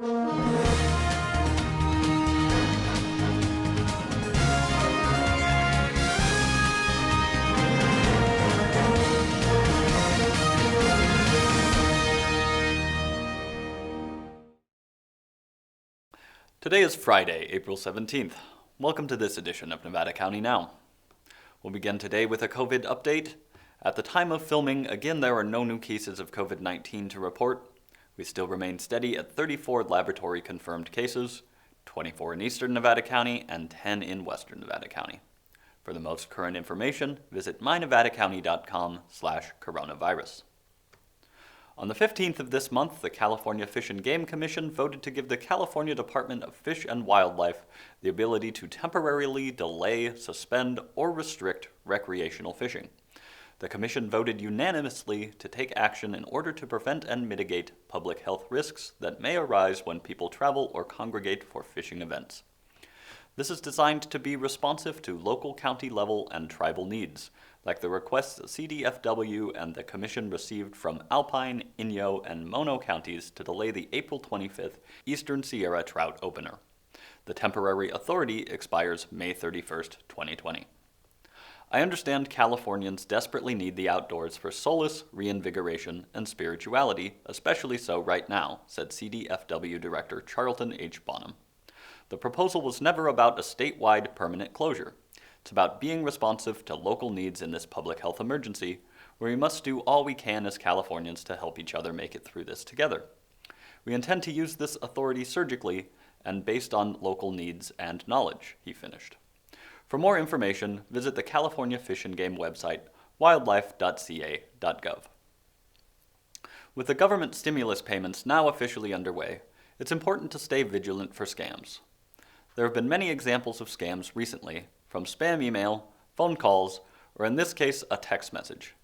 Today is Friday, April 17th. Welcome to this edition of Nevada County Now. We'll begin today with a COVID update. At the time of filming, again, there are no new cases of COVID-19 to report. We still remain steady at 34 laboratory confirmed cases, 24 in eastern Nevada County and 10 in western Nevada County. For the most current information, visit mynevadacounty.com/coronavirus. On the 15th of this month, the California Fish and Game Commission voted to give the California Department of Fish and Wildlife the ability to temporarily delay, suspend, or restrict recreational fishing. The commission voted unanimously to take action in order to prevent and mitigate public health risks that may arise when people travel or congregate for fishing events. This is designed to be responsive to local county level and tribal needs, like the requests CDFW and the Commission received from Alpine, Inyo, and Mono counties to delay the April 25th Eastern Sierra Trout Opener. The temporary authority expires May 31st, 2020. I understand Californians desperately need the outdoors for solace, reinvigoration, and spirituality, especially so right now, said CDFW Director Charlton H. Bonham. The proposal was never about a statewide permanent closure. It's about being responsive to local needs in this public health emergency, where we must do all we can as Californians to help each other make it through this together. We intend to use this authority surgically and based on local needs and knowledge, he finished. For more information, visit the California Fish and Game website, wildlife.ca.gov. With the government stimulus payments now officially underway, it's important to stay vigilant for scams. There have been many examples of scams recently, from spam email, phone calls, or in this case, a text message.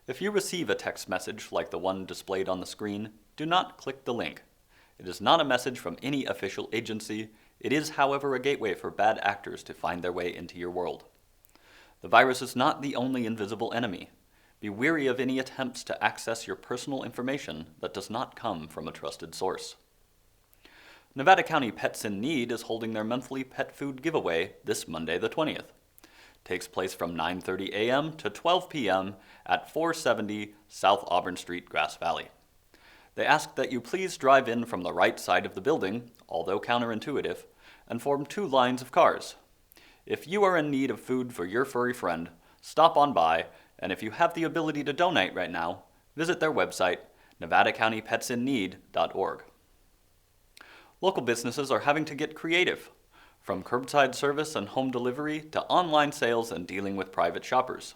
If you receive a text message like the one displayed on the screen, do not click the link. It is not a message from any official agency. It is, however, a gateway for bad actors to find their way into your world. The virus is not the only invisible enemy. Be wary of any attempts to access your personal information that does not come from a trusted source. Nevada County Pets in Need is holding their monthly pet food giveaway this Monday the 20th. It takes place from 9:30 a.m. to 12 p.m. at 470 South Auburn Street, Grass Valley. They ask that you please drive in from the right side of the building, although counterintuitive, and form two lines of cars. If you are in need of food for your furry friend, stop on by, and if you have the ability to donate right now, visit their website, nevadacountypetsinneed.org. Local businesses are having to get creative, from curbside service and home delivery to online sales and dealing with private shoppers.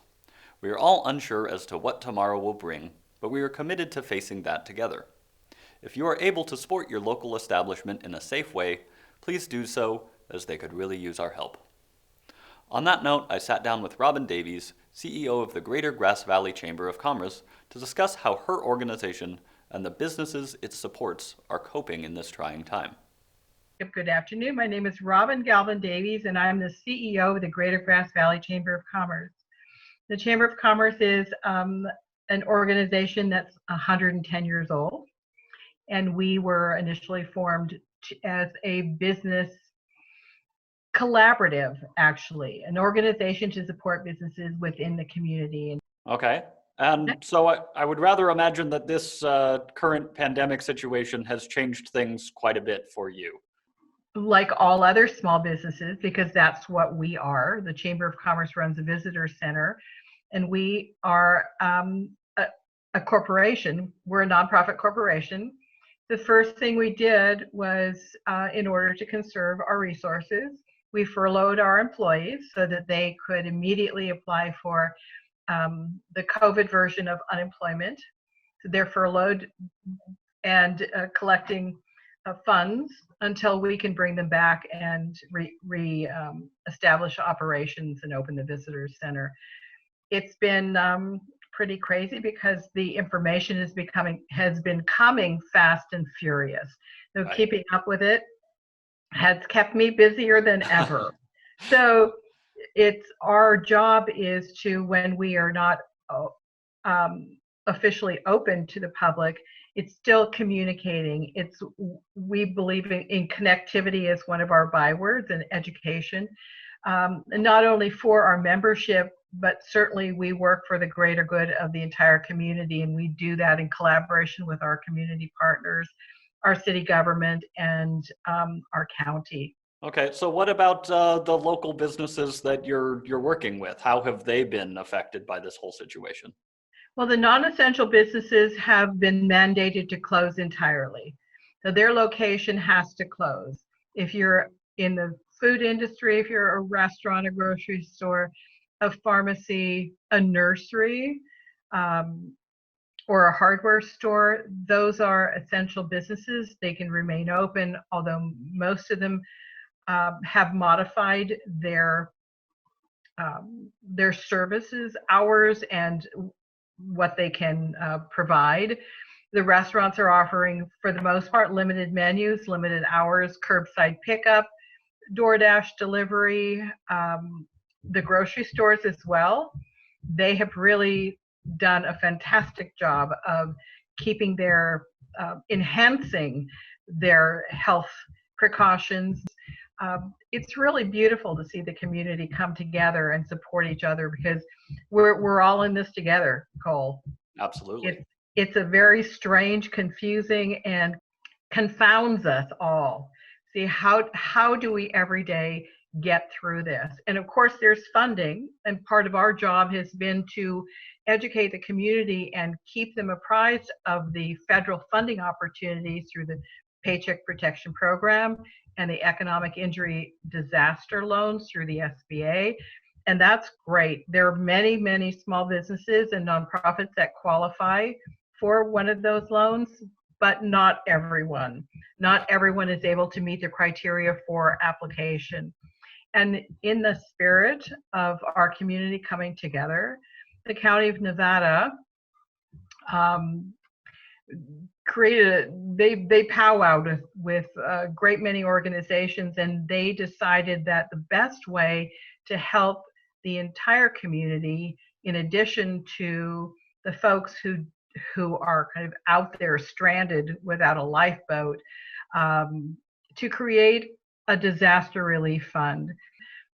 We are all unsure as to what tomorrow will bring, but we are committed to facing that together. If you are able to support your local establishment in a safe way, please do so, as they could really use our help. On that note, I sat down with Robin Davies, CEO of the Greater Grass Valley Chamber of Commerce, to discuss how her organization and the businesses it supports are coping in this trying time. Good afternoon. My name is Robin Galvin Davies, and I'm the CEO of the Greater Grass Valley Chamber of Commerce. The Chamber of Commerce is an organization that's 110 years old, and we were initially formed as a business collaborative, actually, an organization to support businesses within the community. Okay. And so I would rather imagine that this current pandemic situation has changed things quite a bit for you. Like all other small businesses, because that's what we are. The Chamber of Commerce runs a visitor center, and we are a corporation. We're a nonprofit corporation. The first thing we did was, in order to conserve our resources, we furloughed our employees so that they could immediately apply for the COVID version of unemployment. So they're furloughed and collecting funds until we can bring them back and establish operations and open the visitor center. It's been pretty crazy because the information has been coming fast and furious. So Right. Keeping up with it has kept me busier than ever. So our job is to, when we are not officially open to the public, It's still communicating. We believe in connectivity as one of our bywords, and education, and not only for our membership, but certainly we work for the greater good of the entire community, and we do that in collaboration with our community partners, our city government, and our county. Okay, so what about the local businesses that you're working with? How have they been affected by this whole situation? Well, the non-essential businesses have been mandated to close entirely. So their location has to close. If you're in the food industry, if you're a restaurant, a grocery store, a pharmacy, a nursery, or a hardware store, those are essential businesses. They can remain open, although most of them have modified their services hours and what they can provide. The restaurants are offering, for the most part, limited menus, limited hours, curbside pickup, DoorDash delivery. The grocery stores as well. They have really done a fantastic job of keeping enhancing their health precautions. It's really beautiful to see the community come together and support each other, because we're all in this together, Cole. Absolutely. It's a very strange, confusing, and confounds us all. See, how do we every day get through this? And of course, there's funding, and part of our job has been to educate the community and keep them apprised of the federal funding opportunities through the Paycheck Protection Program and the Economic Injury Disaster Loans through the SBA. And that's great. There are many, many small businesses and nonprofits that qualify for one of those loans, but not everyone. Not everyone is able to meet the criteria for application. And in the spirit of our community coming together, the County of Nevada they powwowed with a great many organizations, and they decided that the best way to help the entire community, in addition to the folks who are kind of out there stranded without a lifeboat, to create a disaster relief fund.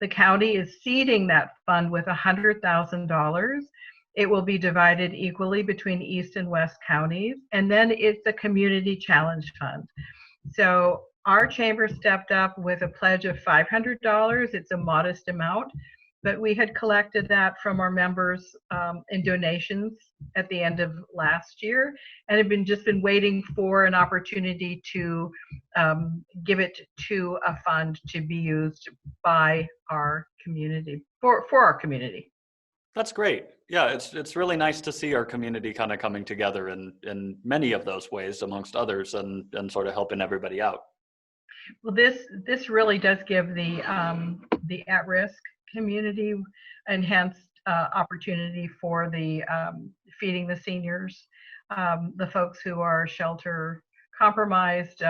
The county is seeding that fund with $100,000. It will be divided equally between East and West counties, and then it's a community challenge fund. So our chamber stepped up with a pledge of $500. It's a modest amount, but we had collected that from our members in donations at the end of last year, and have just been waiting for an opportunity to give it to a fund to be used by our community, for our community. That's great. Yeah, it's really nice to see our community kind of coming together in many of those ways, amongst others, and sort of helping everybody out. Well, this really does give the at-risk community enhanced opportunity for the feeding the seniors, the folks who are shelter compromised,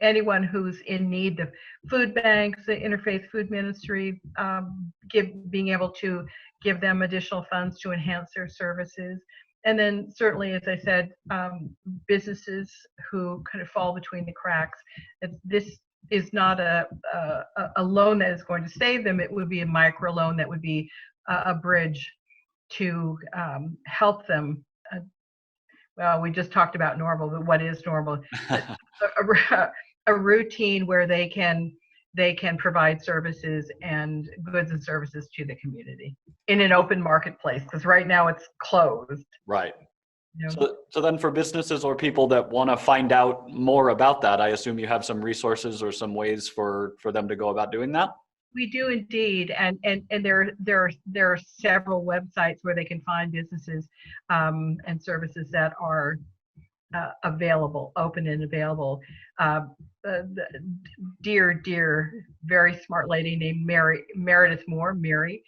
anyone who's in need. The food banks, the Interfaith Food Ministry, being able to give them additional funds to enhance their services. And then certainly, as I said, businesses who kind of fall between the cracks. This is not a loan that is going to save them. It would be a micro loan that would be a bridge to help them. Well, we just talked about normal, but what is normal? A routine where they can provide services and goods and services to the community in an open marketplace, because right now it's closed. Right. You know? So then for businesses or people that want to find out more about that, I assume you have some resources or some ways for them to go about doing that? We do indeed, and there are several websites where they can find businesses and services that are available, open and available. Dear, very smart lady named Meredith Moore, Mary,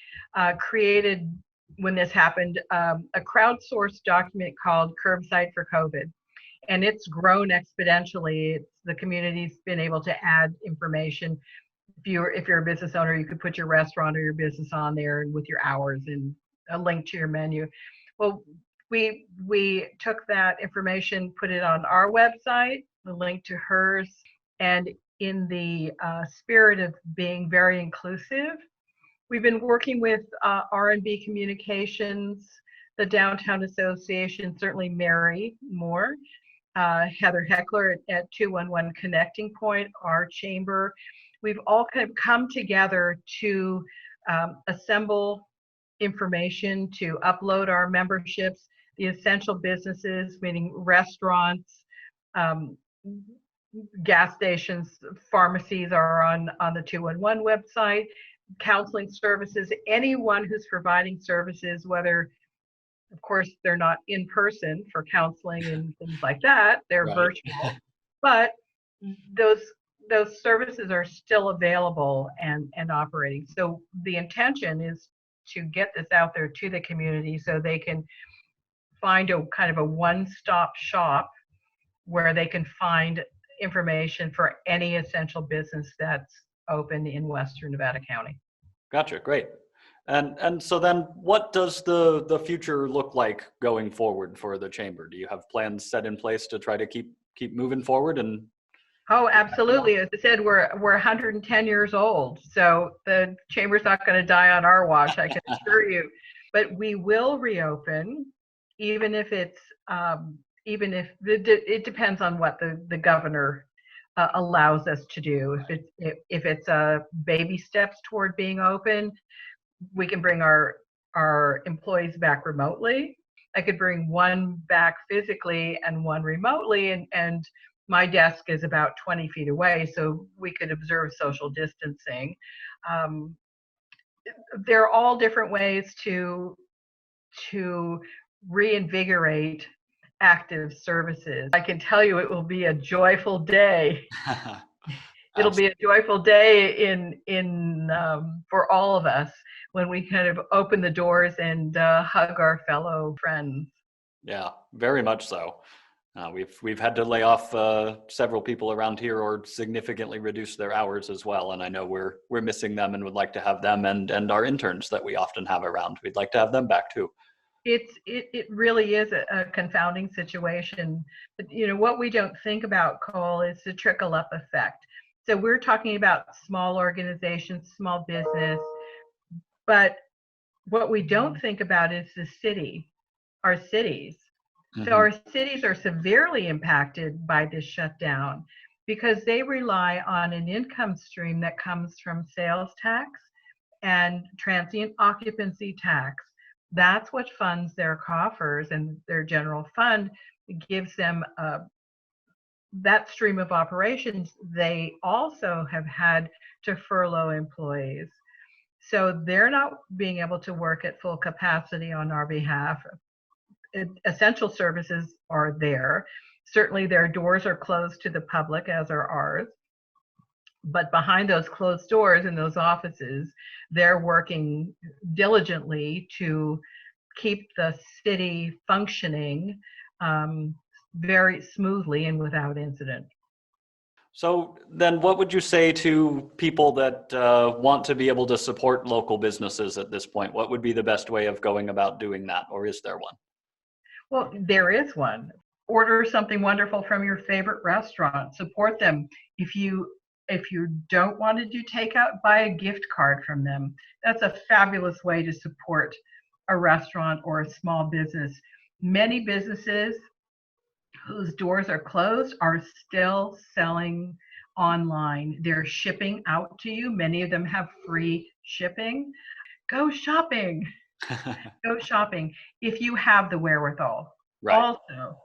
created, when this happened, a crowdsourced document called Curbside for COVID. And it's grown exponentially. The community's been able to add information. If you're a business owner, you could put your restaurant or your business on there, and with your hours and a link to your menu. Well, we took that information, put it on our website, the link to hers, and in the spirit of being very inclusive, we've been working with R&B Communications, the Downtown Association, certainly Mary Moore, Heather Heckler at 211 Connecting Point, our chamber. We've all kind of come together to assemble information to upload our memberships. The essential businesses, meaning restaurants, gas stations, pharmacies are on the 211 website. Counseling services, anyone who's providing services, whether, of course, they're not in person for counseling and things like that, they're Right. virtual, but those services are still available and operating. So the intention is to get this out there to the community so they can find a kind of a one-stop shop where they can find information for any essential business that's open in Western Nevada County. Gotcha, great. And so then what does the future look like going forward for the chamber? Do you have plans set in place to try to keep moving forward? And Oh, absolutely. As I said, we're 110 years old, so the chamber's not going to die on our watch, I can assure you. But we will reopen, even if it's even if it depends on what the governor allows us to do. If it's baby steps toward being open, we can bring our employees back remotely. I could bring one back physically and one remotely, and my desk is about 20 feet away, so we could observe social distancing. There are all different ways to reinvigorate active services. I can tell you it will be a joyful day. It'll be a joyful day in for all of us when we kind of open the doors and hug our fellow friends. Yeah, very much so. We've had to lay off several people around here or significantly reduce their hours as well, and I know we're missing them and would like to have them and our interns that we often have around. We'd like to have them back too. It really is a confounding situation. But what we don't think about, Cole, is the trickle up effect. So we're talking about small organizations, small business, but what we don't think about is the city, our cities. Mm-hmm. So our cities are severely impacted by this shutdown because they rely on an income stream that comes from sales tax and transient occupancy tax. That's what funds their coffers, and their general fund gives them that stream of operations. They also have had to furlough employees. So they're not being able to work at full capacity on our behalf. Essential services are there. Certainly their doors are closed to the public, as are ours. But behind those closed doors in those offices, they're working diligently to keep the city functioning very smoothly and without incident. So then what would you say to people that want to be able to support local businesses at this point? What would be the best way of going about doing that, or is there one? Well, there is one. Order something wonderful from your favorite restaurant. Support them. If you don't want to do takeout, buy a gift card from them. That's a fabulous way to support a restaurant or a small business. Many businesses whose doors are closed are still selling online. They're shipping out to you. Many of them have free shipping. Go shopping. Go shopping if you have the wherewithal. Right. Also,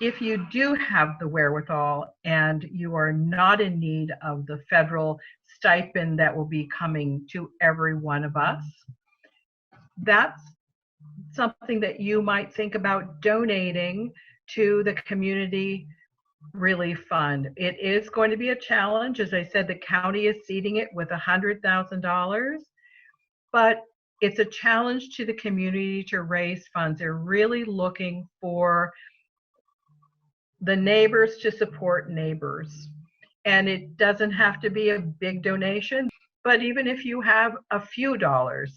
if you do have the wherewithal and you are not in need of the federal stipend that will be coming to every one of us, that's something that you might think about donating to the Community Relief Fund. It is going to be a challenge. As I said, the county is seeding it with $100,000, but it's a challenge to the community to raise funds. They're really looking for the neighbors to support neighbors. And it doesn't have to be a big donation, but even if you have a few dollars,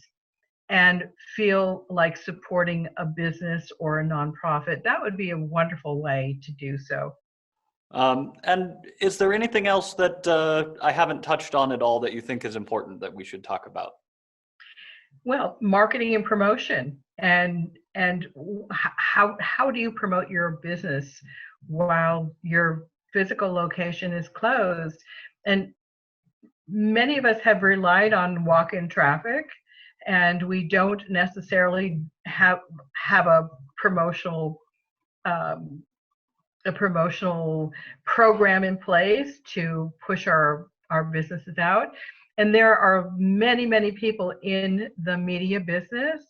and feel like supporting a business or a nonprofit, that would be a wonderful way to do so. And is there anything else that I haven't touched on at all that you think is important that we should talk about? Well, marketing and promotion, and how do you promote your business while your physical location is closed? And many of us have relied on walk-in traffic, and we don't necessarily have promotional um, a promotional program in place to push our businesses out. And there are many people in the media business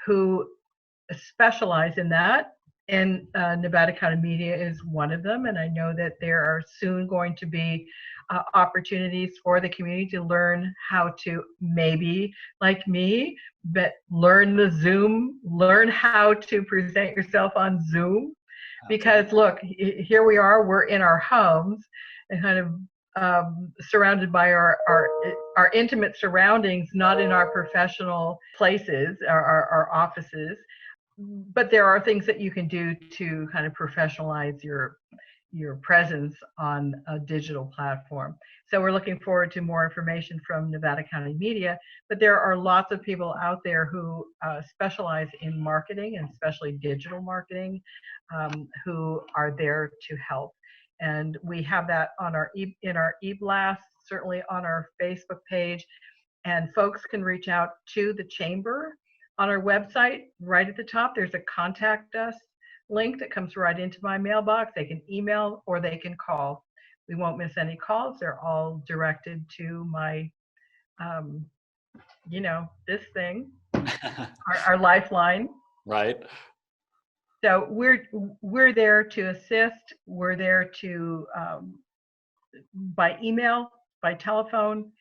who specialize in that. And Nevada County Media is one of them. And I know that there are soon going to be opportunities for the community to learn how to, maybe like me, but learn how to present yourself on Zoom. Because look, here we are, we're in our homes and kind of surrounded by our intimate surroundings, not in our professional places, our offices. But there are things that you can do to kind of professionalize your presence on a digital platform. So we're looking forward to more information from Nevada County Media, but there are lots of people out there who specialize in marketing, and especially digital marketing, who are there to help. And we have that on in our e-blast, certainly on our Facebook page, and folks can reach out to the chamber on our website. Right at the top, there's a contact us link that comes right into my mailbox. They can email or they can call. We won't miss any calls. They're all directed to my, this thing, our lifeline. Right. So we're there to assist. We're there to by email, by telephone,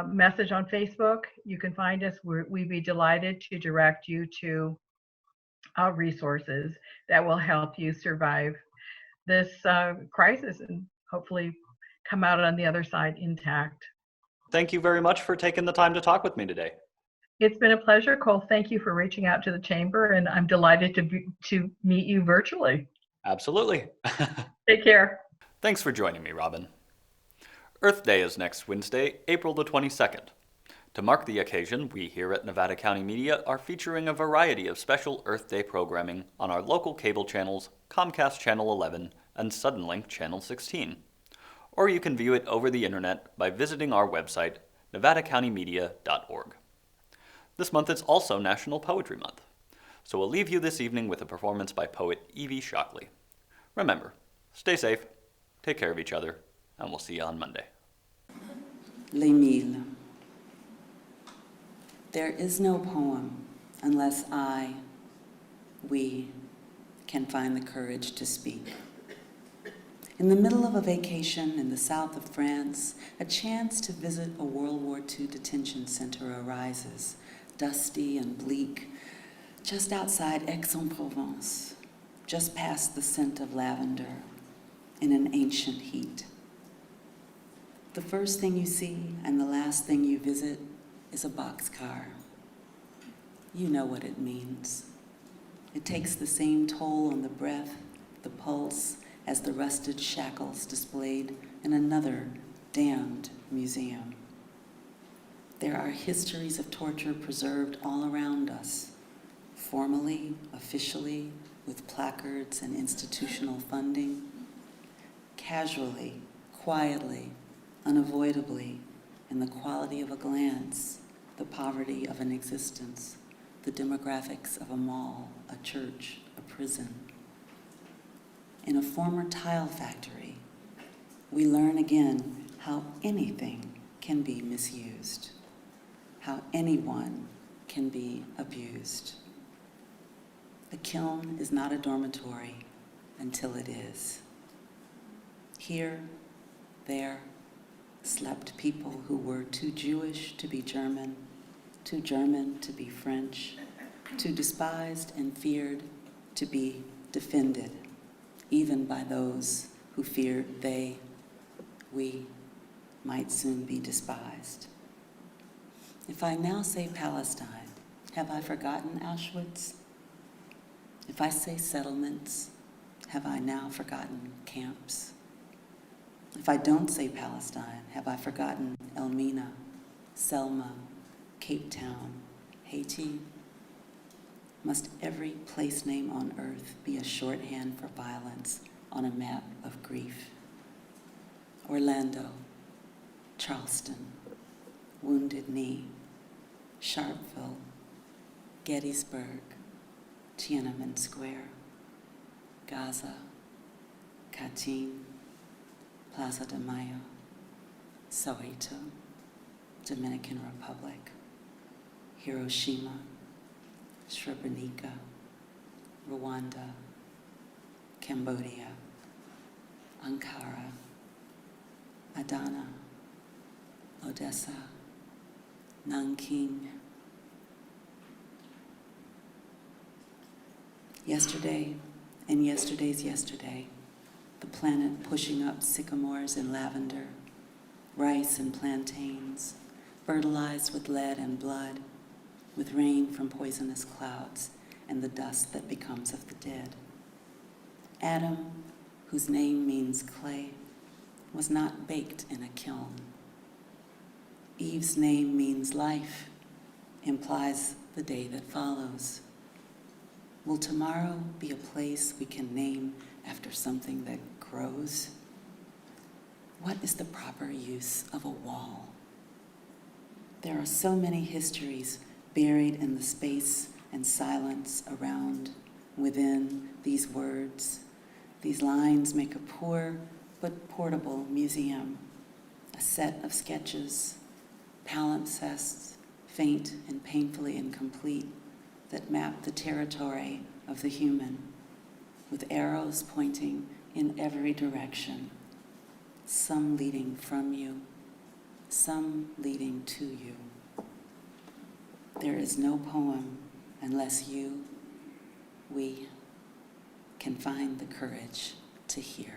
message on Facebook. You can find us. We'd be delighted to direct you to resources that will help you survive this crisis and hopefully come out on the other side intact. Thank you very much for taking the time to talk with me today. It's been a pleasure, Cole. Thank you for reaching out to the chamber, and I'm delighted to meet you virtually. Absolutely. Take care. Thanks for joining me, Robin. Earth Day is next Wednesday, April the 22nd. To mark the occasion, we here at Nevada County Media are featuring a variety of special Earth Day programming on our local cable channels, Comcast Channel 11 and Suddenlink Channel 16. Or you can view it over the internet by visiting our website, nevadacountymedia.org. This month is also National Poetry Month, so we'll leave you this evening with a performance by poet Evie Shockley. Remember, stay safe, take care of each other, and we'll see you on Monday. Les Milles. There is no poem unless we can find the courage to speak. In the middle of a vacation in the south of France, a chance to visit a World War II detention center arises, dusty and bleak, just outside Aix-en-Provence, just past the scent of lavender in an ancient heat. The first thing you see and the last thing you visit is a boxcar. You know what it means. It takes the same toll on the breath, the pulse, as the rusted shackles displayed in another damned museum. There are histories of torture preserved all around us, formally, officially, with placards and institutional funding, casually, quietly, unavoidably, in the quality of a glance, the poverty of an existence, the demographics of a mall, a church, a prison. In a former tile factory, we learn again how anything can be misused, how anyone can be abused. The kiln is not a dormitory until it is. Here, there, slept people who were too Jewish to be German, too German to be French, too despised and feared to be defended, even by those who feared we might soon be despised. If I now say Palestine, have I forgotten Auschwitz? If I say settlements, have I now forgotten camps? If I don't say Palestine, have I forgotten Elmina, Selma, Cape Town, Haiti? Must every place name on earth be a shorthand for violence on a map of grief? Orlando, Charleston, Wounded Knee, Sharpeville, Gettysburg, Tiananmen Square, Gaza, Katyn, Plaza de Mayo, Soweto, Dominican Republic, Hiroshima, Srebrenica, Rwanda, Cambodia, Ankara, Adana, Odessa, Nanking. Yesterday and yesterday's yesterday, the planet pushing up sycamores and lavender, rice and plantains, fertilized with lead and blood, with rain from poisonous clouds and the dust that becomes of the dead. Adam, whose name means clay, was not baked in a kiln. Eve's name means life, implies the day that follows. Will tomorrow be a place we can name after something that grows? What is the proper use of a wall? There are so many histories buried in the space and silence around, within these words. These lines make a poor but portable museum, a set of sketches, palimpsests, faint and painfully incomplete, that map the territory of the human, with arrows pointing in every direction, some leading from you, some leading to you. There is no poem unless you, we, can find the courage to hear.